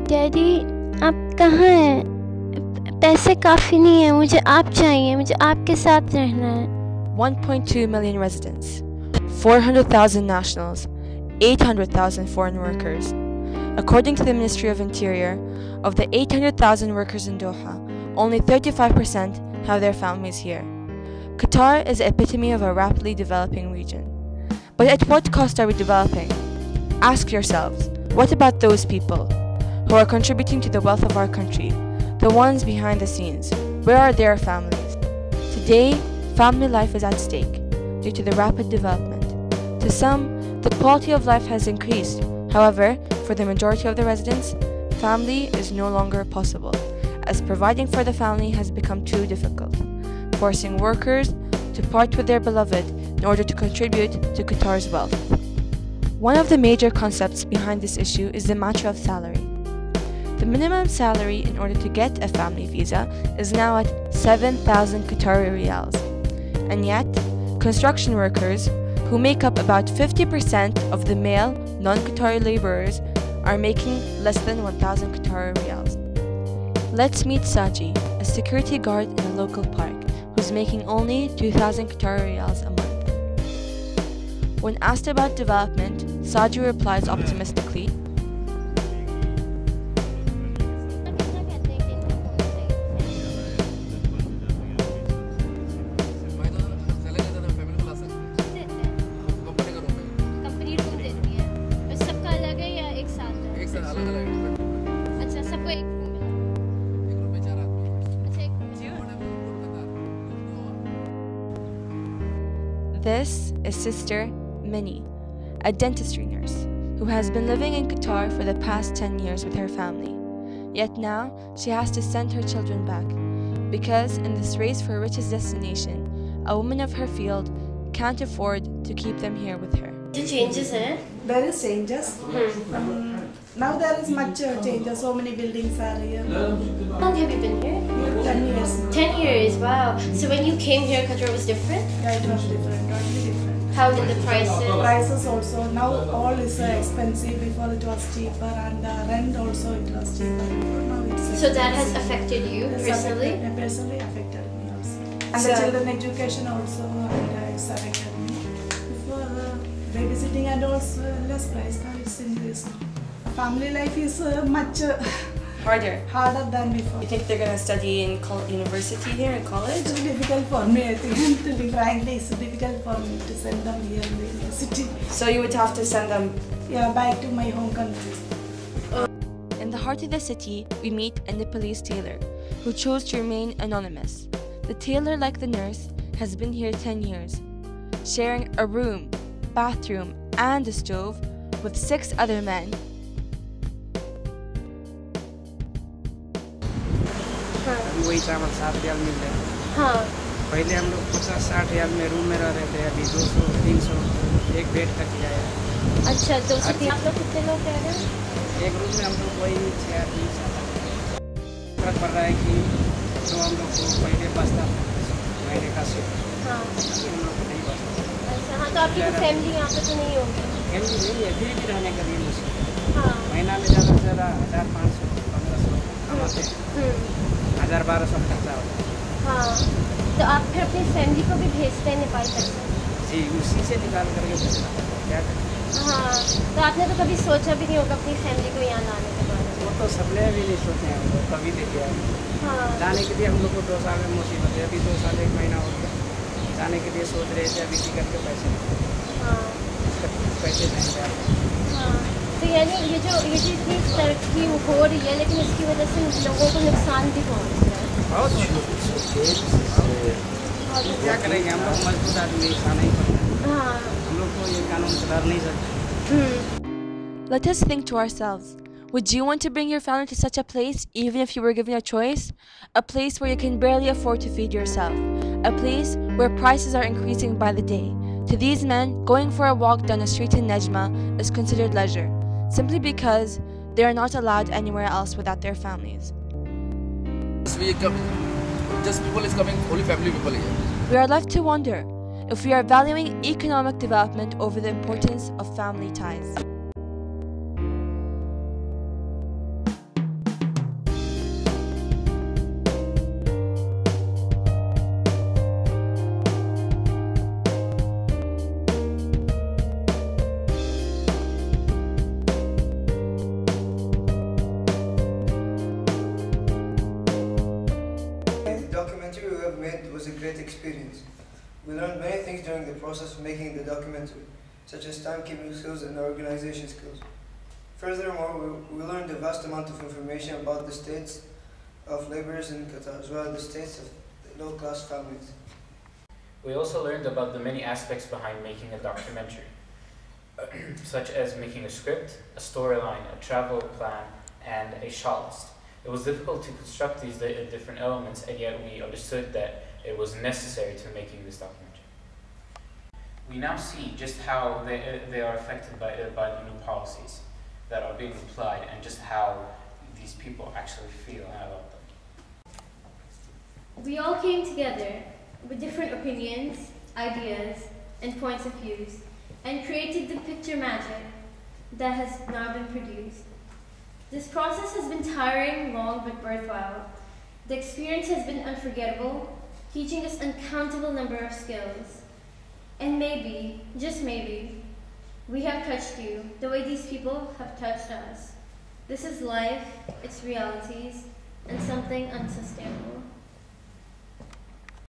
Daddy आप कहाँ हैं? पैसे काफ़ी नहीं है, मुझे आप चाहिए, मुझे आपके साथ रहना है। 1.2 million residents, 400,000 nationals, 800,000 foreign workers. According to the Ministry of Interior, of the 800,000 workers in Doha, only 35% have their families here. Qatar is the epitome of a rapidly developing region. But at what cost are we developing? Ask yourselves, what about those people who are contributing to the wealth of our country, the ones behind the scenes? Where are their families? Today, family life is at stake due to the rapid development. To some, the quality of life has increased. However, for the majority of the residents, family is no longer possible, as providing for the family has become too difficult, forcing workers to part with their beloved in order to contribute to Qatar's wealth. One of the major concepts behind this issue is the matter of salary. The minimum salary in order to get a family visa is now at 7,000 Qatari riyals. And yet, construction workers, who make up about 50% of the male non-Qatari laborers, are making less than 1,000 Qatari riyals. Let's meet Saji, a security guard in a local park, who's making only 2,000 Qatari riyals a month. When asked about development, Saji replies optimistically, This is Sister Minnie, a dentistry nurse who has been living in Qatar for the past 10 years with her family. Yet now she has to send her children back because in this race for richest destination, a woman of her field can't afford to keep them here with her. The changes हैं? There is changes. Now there is much changes. So many buildings are here. How long have you been here? 10 years. 10 years, wow. So when you came here, Qatar was different? Yeah, it was different. Totally different. How did the prices? Prices also. Now all is expensive. Before it was cheaper, and rent also it was cheaper. Now it's So that has affected you personally? Personally affected me also. And So- the children education also, and it's affected me. Before babysitting and also less price. Now it's increased. Family life is much harder than before. You think they're going to study in university here in college? It's difficult for me, I think. To be frankly, it's difficult for me to send them here in the university. So you would have to send them. Yeah, back to my home country. In the heart of the city, we meet a Nepalese tailor who chose to remain anonymous. The tailor, like the nurse, has been here 10 years, sharing a room, bathroom, and a stove with 6 other men. वही चावल 7 रियाल मिल रहे हैं। हाँ। पहले हम लोग 50-60 रियाल में room में रह रहे थे, अभी 200-300 एक बेड तक किया है। अच्छा 200 आप लोग कितने लोग रह रहे हैं? एक रूम में हम लोग वही 6 आदमी फर्क पड़ रहा है कि जो हम लोग को पहले बचता महीने का सूट हाँ। हम लोग को नहीं बचता। अच्छा हाँ, तो आपकी फैमिली यहाँ पे तो नहीं होगी? फैमिली नहीं है, फिर भी रहने का लिए मुश्किल है। हाँ। महीना में ज़्यादा से ज़्यादा 1500-1500 कमाते हैं, 1000-1200 खर्चा होता है। हाँ, तो आप फिर अपनी फैमिली को भी भेजते हैं नेपाल तक से? जी, उसी से निकाल करके भेजना पड़ता है, क्या करें। हाँ, तो आपने तो कभी सोचा भी नहीं होगा अपनी फैमिली को यहाँ लाने के बारे में? वो तो सबने भी नहीं सोचे हैं, हम लोग कभी देखिए हाँ। जाने के लिए हम लोग को 2 साल में मुसीबत है, अभी 2 साल 1 महीना हो गया जाने के लिए सोच रहे थे, अभी टिकट के पैसे हाँ। पैसे नहीं जाते। हाँ, तो यानी ये जो इतनी तरक्की हो रही है, लेकिन इसकी वजह से लोगों को नुकसान भी पहुँच रहा है। बहुत क्या करेंगे, हम लोग मजबूत आदमी ऐसा नहीं करते, हाँ। हम लोग को ये कानून सुधार नहीं सकते। Let us think to ourselves. Would you want to bring your family to such a place even if you were given a choice? A place where you can barely afford to feed yourself. A place where prices are increasing by the day. To these men, going for a walk down a street in Nejma is considered leisure, simply because they are not allowed anywhere else without their families. Just people is coming, only family people here. We are left to wonder if we are valuing economic development over the importance of family ties. great experience. We learned many things during the process of making the documentary, such as timekeeping skills and organization skills. Furthermore, we learned a vast amount of information about the states of laborers in Qatar, as well as the states of low-class families. We also learned about the many aspects behind making a documentary, such as making a script, a storyline, a travel plan, and a shot list. It was difficult to construct these different elements, and yet we understood that it was necessary to making this documentary. We now see just how they are affected by the new policies that are being applied, and just how these people actually feel about them. We all came together with different opinions, ideas, and points of views, and created the picture magic that has now been produced. This process has been tiring, long, but worthwhile. The experience has been unforgettable, teaching us uncountable number of skills. And maybe, just maybe, we have touched you the way these people have touched us. This is life, its realities, and something unsustainable.